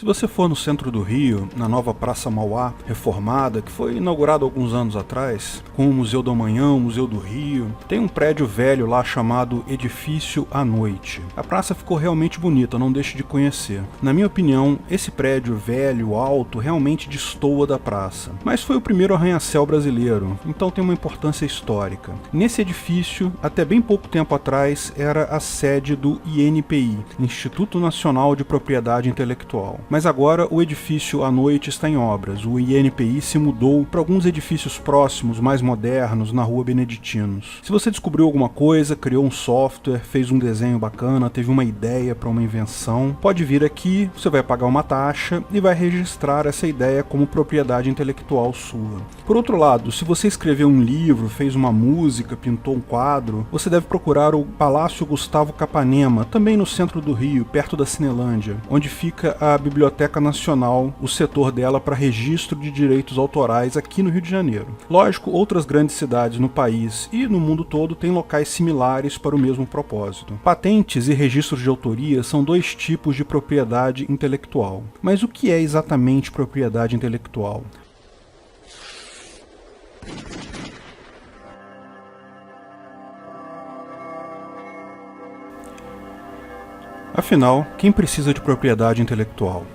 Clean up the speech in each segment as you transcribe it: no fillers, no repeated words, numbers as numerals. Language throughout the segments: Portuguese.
Se você for no centro do Rio, na nova Praça Mauá, reformada, que foi inaugurada alguns anos atrás, com o Museu do Amanhã, o Museu do Rio, tem um prédio velho lá chamado Edifício à Noite. A praça ficou realmente bonita, não deixe de conhecer. Na minha opinião, esse prédio velho, alto, realmente destoa da praça. Mas foi o primeiro arranha-céu brasileiro, então tem uma importância histórica. Nesse edifício, até bem pouco tempo atrás, era a sede do INPI, Instituto Nacional de Propriedade Intelectual. Mas agora o edifício à noite está em obras. O INPI se mudou para alguns edifícios próximos, mais modernos, na Rua Beneditinos. Se você descobriu alguma coisa, criou um software, fez um desenho bacana, teve uma ideia para uma invenção, pode vir aqui, você vai pagar uma taxa e vai registrar essa ideia como propriedade intelectual sua. Por outro lado, se você escreveu um livro, fez uma música, pintou um quadro, você deve procurar o Palácio Gustavo Capanema, também no centro do Rio, perto da Cinelândia, onde fica a Biblioteca Nacional, o setor dela para registro de direitos autorais aqui no Rio de Janeiro. Lógico, outras grandes cidades no país e no mundo todo têm locais similares para o mesmo propósito. Patentes e registros de autoria são dois tipos de propriedade intelectual. Mas o que é exatamente propriedade intelectual? Afinal, quem precisa de propriedade intelectual?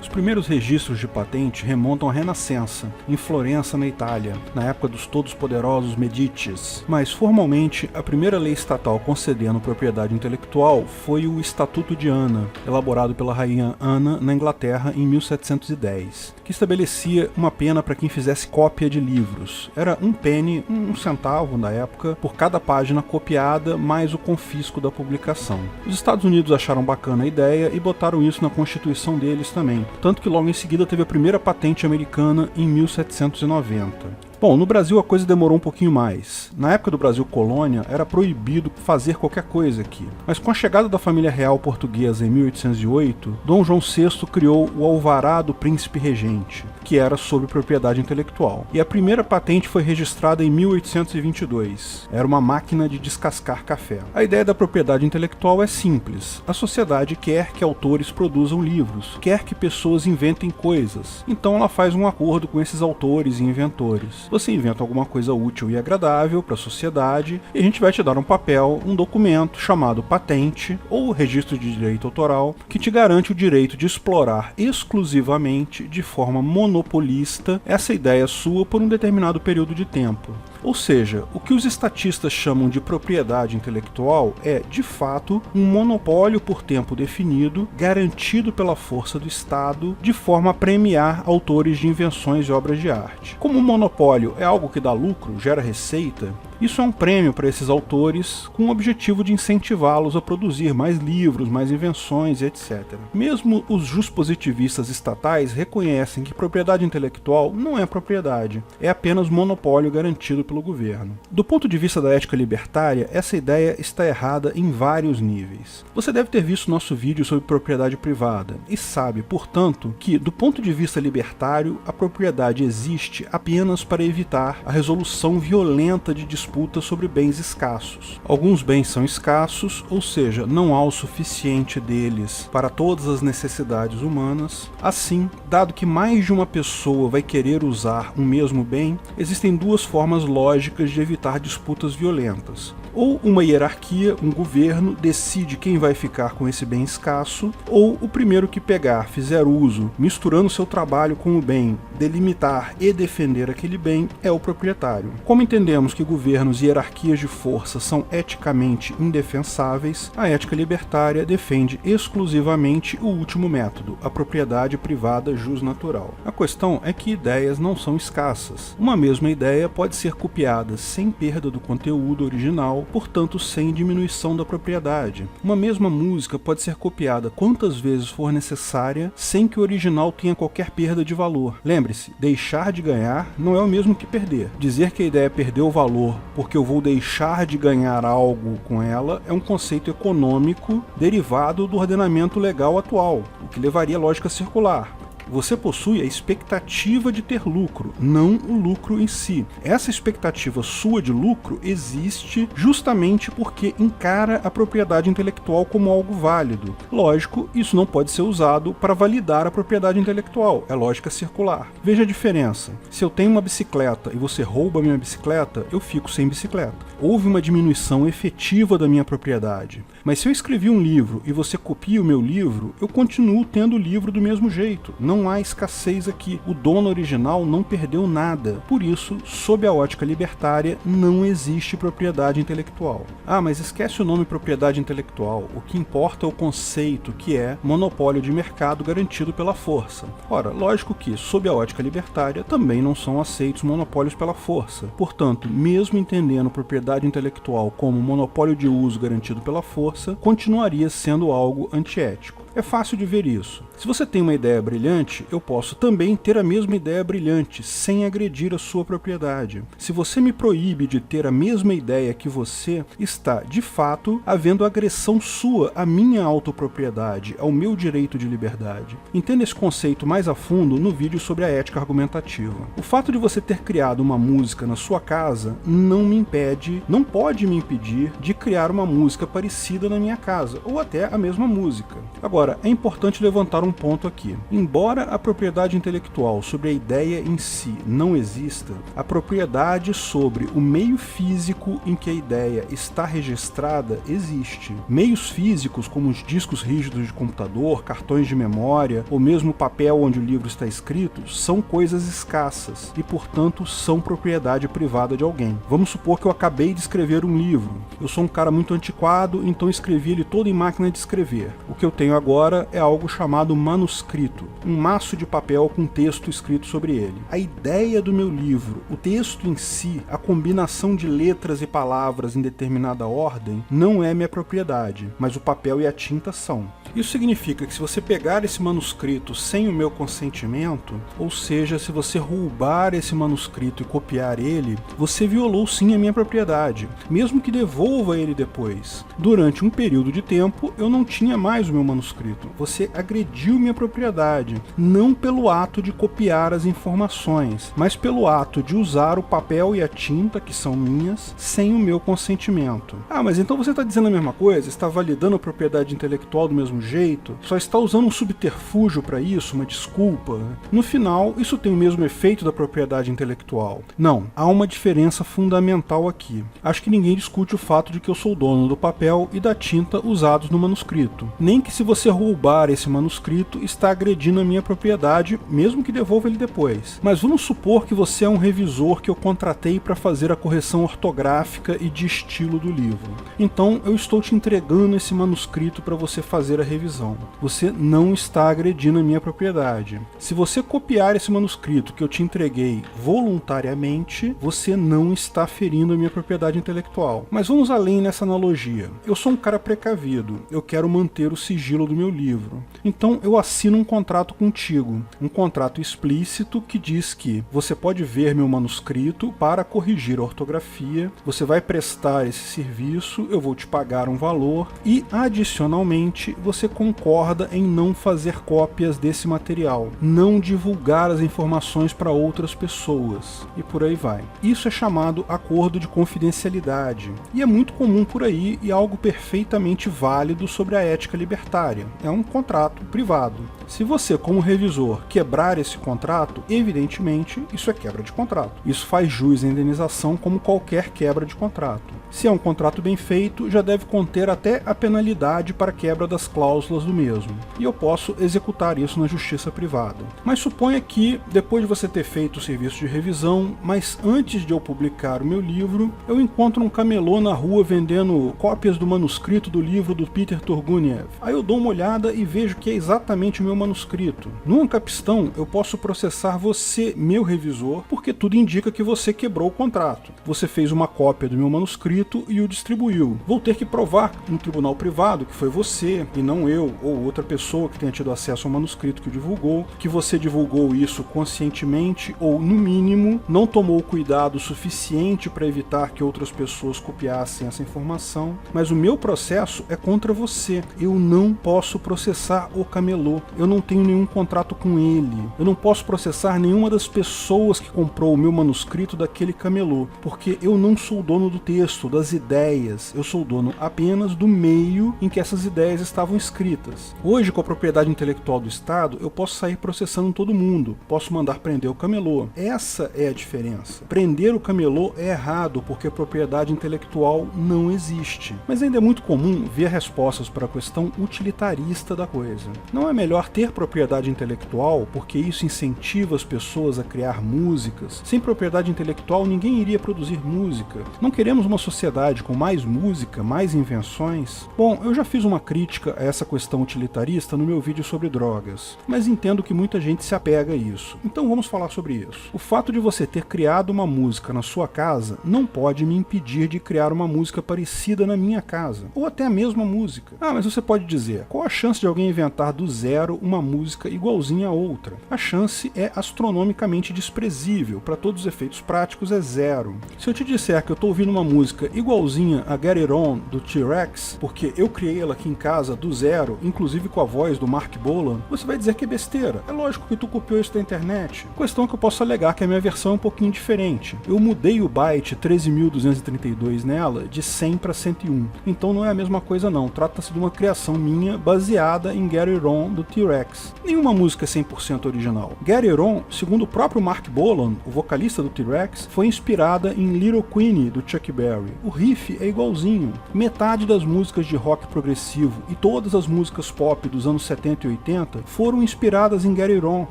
Os primeiros registros de patente remontam à Renascença, em Florença, na Itália, na época dos todos-poderosos Medicis. Mas, formalmente, a primeira lei estatal concedendo propriedade intelectual foi o Estatuto de Ana, elaborado pela rainha Ana na Inglaterra em 1710, que estabelecia uma pena para quem fizesse cópia de livros. Era um penny, um centavo na época, por cada página copiada, mais o confisco da publicação. Os Estados Unidos acharam bacana a ideia e botaram isso na Constituição deles também, tanto que logo em seguida teve a primeira patente americana em 1790. Bom, no Brasil a coisa demorou um pouquinho mais. Na época do Brasil colônia, era proibido fazer qualquer coisa aqui. Mas com a chegada da família real portuguesa em 1808, Dom João VI criou o Alvará do Príncipe Regente, que era sobre propriedade intelectual. E a primeira patente foi registrada em 1822. Era uma máquina de descascar café. A ideia da propriedade intelectual é simples. A sociedade quer que autores produzam livros, quer que pessoas inventem coisas. Então ela faz um acordo com esses autores e inventores. Você inventa alguma coisa útil e agradável para a sociedade e a gente vai te dar um papel, um documento chamado patente ou registro de direito autoral que te garante o direito de explorar exclusivamente, de forma monopolista, essa ideia sua por um determinado período de tempo. Ou seja, o que os estatistas chamam de propriedade intelectual é, de fato, um monopólio por tempo definido, garantido pela força do Estado, de forma a premiar autores de invenções e obras de arte. Como o monopólio é algo que dá lucro, gera receita, isso é um prêmio para esses autores com o objetivo de incentivá-los a produzir mais livros, mais invenções e etc. Mesmo os juspositivistas estatais reconhecem que propriedade intelectual não é propriedade, é apenas monopólio garantido pelo governo. Do ponto de vista da ética libertária, essa ideia está errada em vários níveis. Você deve ter visto nosso vídeo sobre propriedade privada e sabe, portanto, que do ponto de vista libertário, a propriedade existe apenas para evitar a resolução violenta de disputas sobre bens escassos. Alguns bens são escassos, ou seja, não há o suficiente deles para todas as necessidades humanas. Assim, dado que mais de uma pessoa vai querer usar um mesmo bem, existem duas formas lógicas de evitar disputas violentas. Ou uma hierarquia, um governo, decide quem vai ficar com esse bem escasso, ou o primeiro que pegar, fizer uso, misturando seu trabalho com o bem, delimitar e defender aquele bem, é o proprietário. Como entendemos que governos e hierarquias de força são eticamente indefensáveis, a ética libertária defende exclusivamente o último método, a propriedade privada jusnatural. A questão é que ideias não são escassas. Uma mesma ideia pode ser copiada sem perda do conteúdo original, portanto sem diminuição da propriedade. Uma mesma música pode ser copiada quantas vezes for necessária, sem que o original tenha qualquer perda de valor. Lembre-se, deixar de ganhar não é o mesmo que perder. Dizer que a ideia perdeu valor porque eu vou deixar de ganhar algo com ela é um conceito econômico derivado do ordenamento legal atual, o que levaria à lógica circular. Você possui a expectativa de ter lucro, não o lucro em si. Essa expectativa sua de lucro existe justamente porque encara a propriedade intelectual como algo válido. Lógico, isso não pode ser usado para validar a propriedade intelectual, é lógica circular. Veja a diferença. Se eu tenho uma bicicleta e você rouba a minha bicicleta, eu fico sem bicicleta. Houve uma diminuição efetiva da minha propriedade. Mas se eu escrevi um livro e você copia o meu livro, eu continuo tendo o livro do mesmo jeito. Não há escassez aqui. O dono original não perdeu nada. Por isso, sob a ótica libertária, não existe propriedade intelectual. Ah, mas esquece o nome propriedade intelectual. O que importa é o conceito, que é monopólio de mercado garantido pela força. Ora, lógico que, sob a ótica libertária, também não são aceitos monopólios pela força. Portanto, mesmo entendendo propriedade intelectual como monopólio de uso garantido pela força, continuaria sendo algo antiético. É fácil de ver isso. Se você tem uma ideia brilhante, eu posso também ter a mesma ideia brilhante, sem agredir a sua propriedade. Se você me proíbe de ter a mesma ideia que você, está, de fato, havendo agressão sua à minha autopropriedade, ao meu direito de liberdade. Entenda esse conceito mais a fundo no vídeo sobre a ética argumentativa. O fato de você ter criado uma música na sua casa não pode me impedir de criar uma música parecida na minha casa, ou até a mesma música. Agora, é importante levantar um ponto aqui. Embora a propriedade intelectual sobre a ideia em si não exista, a propriedade sobre o meio físico em que a ideia está registrada existe. Meios físicos, como os discos rígidos de computador, cartões de memória, ou mesmo o papel onde o livro está escrito, são coisas escassas e, portanto, são propriedade privada de alguém. Vamos supor que eu acabei de escrever um livro. Eu sou um cara muito antiquado, então escrevi ele todo em máquina de escrever. O que eu tenho agora é algo chamado manuscrito, um maço de papel com texto escrito sobre ele. A ideia do meu livro, o texto em si, a combinação de letras e palavras em determinada ordem, não é minha propriedade, mas o papel e a tinta são. Isso significa que se você pegar esse manuscrito sem o meu consentimento, ou seja, se você roubar esse manuscrito e copiar ele, você violou sim a minha propriedade, mesmo que devolva ele depois. Durante um período de tempo, eu não tinha mais o meu manuscrito. Você agrediu minha propriedade, não pelo ato de copiar as informações, mas pelo ato de usar o papel e a tinta, que são minhas, sem o meu consentimento. Ah, mas então você está dizendo a mesma coisa? Está validando a propriedade intelectual do mesmo jeito? Só está usando um subterfúgio para isso, uma desculpa? No final, isso tem o mesmo efeito da propriedade intelectual. Não, há uma diferença fundamental aqui. Acho que ninguém discute o fato de que eu sou dono do papel e da tinta usados no manuscrito. Nem que se você roubar esse manuscrito, está agredindo a minha propriedade, mesmo que devolva ele depois. Mas vamos supor que você é um revisor que eu contratei para fazer a correção ortográfica e de estilo do livro. Então, eu estou te entregando esse manuscrito para você fazer a revisão. Você não está agredindo a minha propriedade. Se você copiar esse manuscrito que eu te entreguei voluntariamente, você não está ferindo a minha propriedade intelectual. Mas vamos além nessa analogia. Eu sou um cara precavido. Eu quero manter o sigilo do meu livro. Então eu assino um contrato contigo, um contrato explícito que diz que você pode ver meu manuscrito para corrigir a ortografia, você vai prestar esse serviço, eu vou te pagar um valor e, adicionalmente, você concorda em não fazer cópias desse material, não divulgar as informações para outras pessoas e por aí vai. Isso é chamado acordo de confidencialidade e é muito comum por aí e algo perfeitamente válido sobre a ética libertária. É um contrato privado. Se você, como revisor, quebrar esse contrato, evidentemente isso é quebra de contrato. Isso faz jus à indenização como qualquer quebra de contrato. Se é um contrato bem feito, já deve conter até a penalidade para quebra das cláusulas do mesmo. E eu posso executar isso na justiça privada. Mas suponha que, depois de você ter feito o serviço de revisão, mas antes de eu publicar o meu livro, eu encontro um camelô na rua vendendo cópias do manuscrito do livro do Peter Turguniev. Aí eu dou uma olhada e vejo que é exatamente o meu manuscrito. No ancapistão, eu posso processar você, meu revisor, porque tudo indica que você quebrou o contrato. Você fez uma cópia do meu manuscrito manuscrito e o distribuiu. Vou ter que provar no tribunal privado que foi você, e não eu, ou outra pessoa que tenha tido acesso ao manuscrito que o divulgou, que você divulgou isso conscientemente, ou, no mínimo, não tomou cuidado suficiente para evitar que outras pessoas copiassem essa informação. Mas o meu processo é contra você. Eu não posso processar o camelô. Eu não tenho nenhum contrato com ele. Eu não posso processar nenhuma das pessoas que comprou o meu manuscrito daquele camelô, porque eu não sou dono do texto, das ideias. Eu sou dono apenas do meio em que essas ideias estavam escritas. Hoje, com a propriedade intelectual do Estado, eu posso sair processando todo mundo. Posso mandar prender o camelô. Essa é a diferença. Prender o camelô é errado, porque a propriedade intelectual não existe. Mas ainda é muito comum ver respostas para a questão utilitarista da coisa. Não é melhor ter propriedade intelectual, porque isso incentiva as pessoas a criar músicas? Sem propriedade intelectual, ninguém iria produzir música. Não queremos uma sociedade com mais música, mais invenções? Bom, eu já fiz uma crítica a essa questão utilitarista no meu vídeo sobre drogas, mas entendo que muita gente se apega a isso. Então vamos falar sobre isso. O fato de você ter criado uma música na sua casa não pode me impedir de criar uma música parecida na minha casa, ou até a mesma música. Ah, mas você pode dizer, qual a chance de alguém inventar do zero uma música igualzinha a outra? A chance é astronomicamente desprezível, para todos os efeitos práticos é zero. Se eu te disser que eu estou ouvindo uma música igualzinha a Get It On do T-Rex, porque eu criei ela aqui em casa do zero, inclusive com a voz do Mark Bolan, você vai dizer que é besteira. É lógico que tu copiou isso da internet. Questão é que eu posso alegar que a minha versão é um pouquinho diferente. Eu mudei o byte 13.232 nela de 100 para 101. Então não é a mesma coisa não. Trata-se de uma criação minha baseada em Get It On do T-Rex. Nenhuma música é 100% original. Get It On, segundo o próprio Mark Bolan, o vocalista do T-Rex, foi inspirada em Little Queenie do Chuck Berry. O riff é igualzinho. Metade das músicas de rock progressivo e todas as músicas pop dos anos 70 e 80 foram inspiradas em Get It On.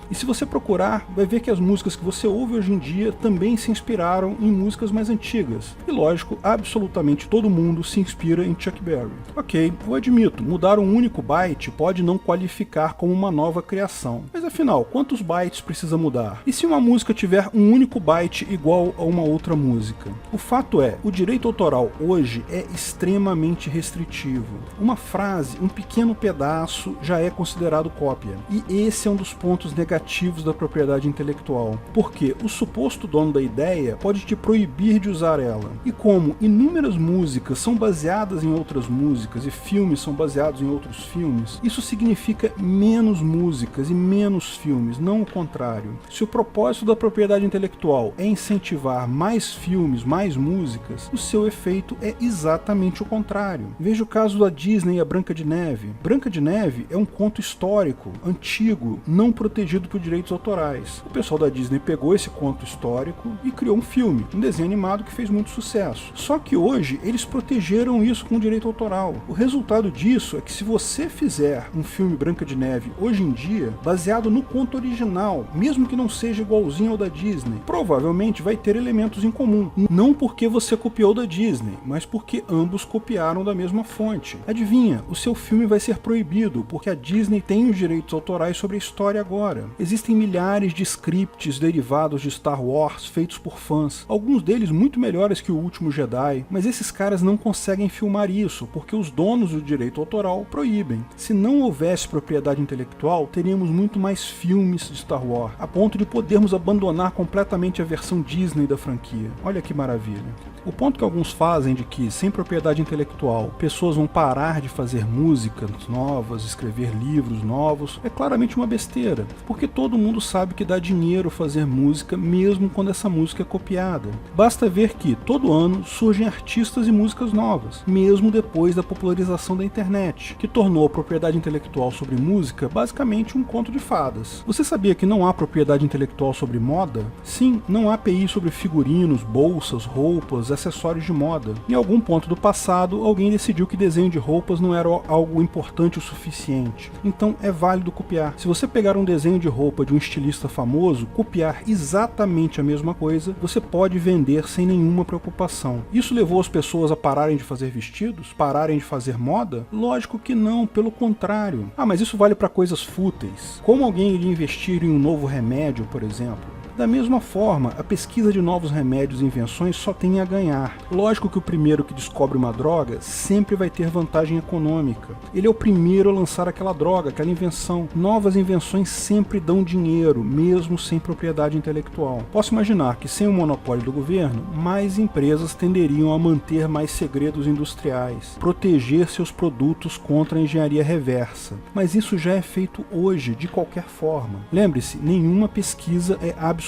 E se você procurar, vai ver que as músicas que você ouve hoje em dia também se inspiraram em músicas mais antigas. E lógico, absolutamente todo mundo se inspira em Chuck Berry. Ok, eu admito, mudar um único byte pode não qualificar como uma nova criação. Mas afinal, quantos bytes precisa mudar? E se uma música tiver um único byte igual a uma outra música? O fato é, o direito autoral hoje é extremamente restritivo. Uma frase, um pequeno pedaço já é considerado cópia. E esse é um dos pontos negativos da propriedade intelectual. Porque o suposto dono da ideia pode te proibir de usar ela. E como inúmeras músicas são baseadas em outras músicas e filmes são baseados em outros filmes, isso significa menos músicas e menos filmes, não o contrário. Se o propósito da propriedade intelectual é incentivar mais filmes, mais músicas, o seu efeito é exatamente o contrário. Veja o caso da Disney e a Branca de Neve. Branca de Neve é um conto histórico, antigo, não protegido por direitos autorais. O pessoal da Disney pegou esse conto histórico e criou um filme, um desenho animado que fez muito sucesso. Só que hoje eles protegeram isso com direito autoral. O resultado disso é que se você fizer um filme Branca de Neve hoje em dia, baseado no conto original, mesmo que não seja igualzinho ao da Disney, provavelmente vai ter elementos em comum. Não porque você copiou da Disney, mas porque ambos copiaram da mesma fonte. Adivinha, o seu filme vai ser proibido, porque a Disney tem os direitos autorais sobre a história agora. Existem milhares de scripts derivados de Star Wars feitos por fãs, alguns deles muito melhores que O Último Jedi, mas esses caras não conseguem filmar isso, porque os donos do direito autoral proíbem. Se não houvesse propriedade intelectual, teríamos muito mais filmes de Star Wars, a ponto de podermos abandonar completamente a versão Disney da franquia. Olha que maravilha. O ponto que alguns fazem de que, sem propriedade intelectual, pessoas vão parar de fazer músicas novas, escrever livros novos, é claramente uma besteira, porque todo mundo sabe que dá dinheiro fazer música mesmo quando essa música é copiada. Basta ver que, todo ano, surgem artistas e músicas novas, mesmo depois da popularização da internet, que tornou a propriedade intelectual sobre música basicamente um conto de fadas. Você sabia que não há propriedade intelectual sobre moda? Sim, não há API sobre figurinos, bolsas, roupas, acessórios de moda. Em algum ponto do passado, alguém decidiu que desenho de roupas não era algo importante o suficiente. Então é válido copiar. Se você pegar um desenho de roupa de um estilista famoso, copiar exatamente a mesma coisa, você pode vender sem nenhuma preocupação. Isso levou as pessoas a pararem de fazer vestidos? Pararem de fazer moda? Lógico que não, pelo contrário. Ah, mas isso vale para coisas fúteis. Como alguém iria investir em um novo remédio, por exemplo? Da mesma forma, a pesquisa de novos remédios e invenções só tem a ganhar. Lógico que o primeiro que descobre uma droga sempre vai ter vantagem econômica. Ele é o primeiro a lançar aquela droga, aquela invenção. Novas invenções sempre dão dinheiro, mesmo sem propriedade intelectual. Posso imaginar que sem o monopólio do governo, mais empresas tenderiam a manter mais segredos industriais, proteger seus produtos contra a engenharia reversa. Mas isso já é feito hoje, de qualquer forma. Lembre-se, nenhuma pesquisa é absolutamente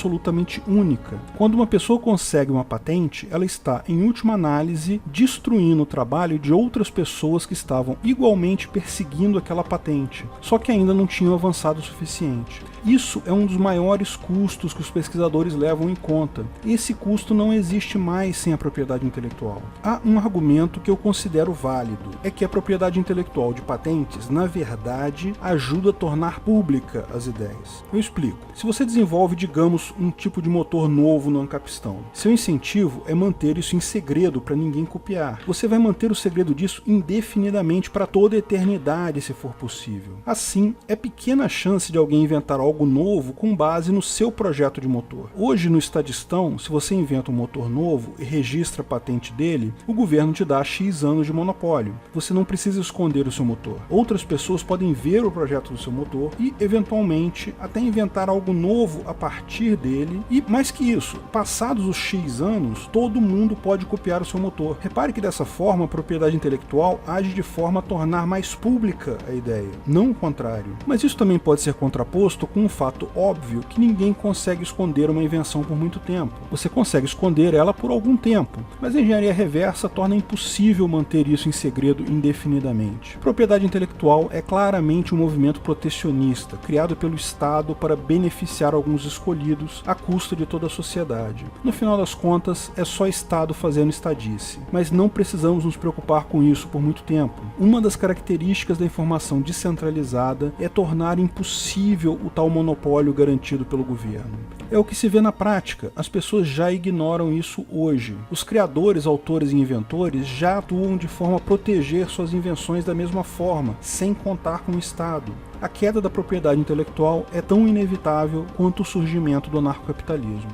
única. Quando uma pessoa consegue uma patente, ela está, em última análise, destruindo o trabalho de outras pessoas que estavam igualmente perseguindo aquela patente, só que ainda não tinham avançado o suficiente. Isso é um dos maiores custos que os pesquisadores levam em conta. Esse custo não existe mais sem a propriedade intelectual. Há um argumento que eu considero válido, é que a propriedade intelectual de patentes, na verdade, ajuda a tornar pública as ideias. Eu explico. Se você desenvolve, digamos, um tipo de motor novo no Ancapistão, seu incentivo é manter isso em segredo para ninguém copiar. Você vai manter o segredo disso indefinidamente para toda a eternidade, se for possível. Assim, é pequena a chance de alguém inventar algo novo com base no seu projeto de motor. Hoje no Estadistão, se você inventa um motor novo e registra a patente dele, o governo te dá X anos de monopólio. Você não precisa esconder o seu motor. Outras pessoas podem ver o projeto do seu motor e, eventualmente, até inventar algo novo a partir dele. E, mais que isso, passados os X anos, todo mundo pode copiar o seu motor. Repare que dessa forma a propriedade intelectual age de forma a tornar mais pública a ideia, não o contrário. Mas isso também pode ser contraposto com um fato óbvio que ninguém consegue esconder uma invenção por muito tempo. Você consegue esconder ela por algum tempo, mas a engenharia reversa torna impossível manter isso em segredo indefinidamente. Propriedade intelectual é claramente um movimento protecionista, criado pelo Estado para beneficiar alguns escolhidos à custa de toda a sociedade. No final das contas, é só Estado fazendo estadice, mas não precisamos nos preocupar com isso por muito tempo. Uma das características da informação descentralizada é tornar impossível o tal monopólio garantido pelo governo. É o que se vê na prática, as pessoas já ignoram isso hoje. Os criadores, autores e inventores já atuam de forma a proteger suas invenções da mesma forma, sem contar com o Estado. A queda da propriedade intelectual é tão inevitável quanto o surgimento do anarcocapitalismo.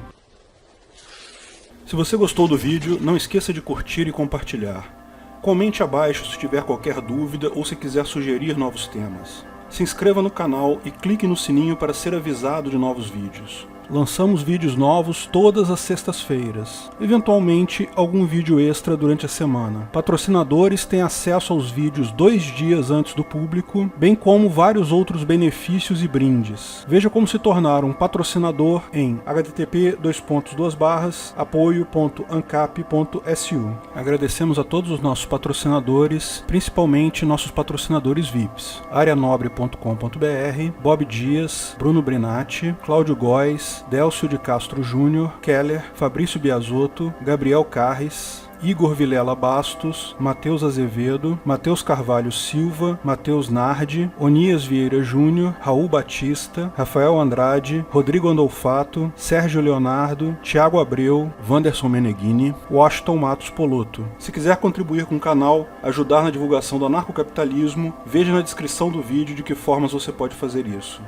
Se você gostou do vídeo, não esqueça de curtir e compartilhar. Comente abaixo se tiver qualquer dúvida ou se quiser sugerir novos temas. Se inscreva no canal e clique no sininho para ser avisado de novos vídeos. Lançamos vídeos novos todas as sextas-feiras, eventualmente algum vídeo extra durante a semana. Patrocinadores têm acesso aos vídeos 2 dias antes do público, bem como vários outros benefícios e brindes. Veja como se tornar um patrocinador em http://apoio.ancap.su. Agradecemos a todos os nossos patrocinadores, principalmente nossos patrocinadores VIPs: arianobre.com.br, Bob Dias, Bruno Brinatti, Cláudio Góes, Délcio de Castro Júnior, Keller, Fabrício Biasotto, Gabriel Carres, Igor Vilela Bastos, Matheus Azevedo, Matheus Carvalho Silva, Matheus Nardi, Onias Vieira Júnior, Raul Batista, Rafael Andrade, Rodrigo Andolfato, Sérgio Leonardo, Thiago Abreu, Wanderson Meneghini, Washington Matos Poloto. Se quiser contribuir com o canal, ajudar na divulgação do anarcocapitalismo, veja na descrição do vídeo de que formas você pode fazer isso.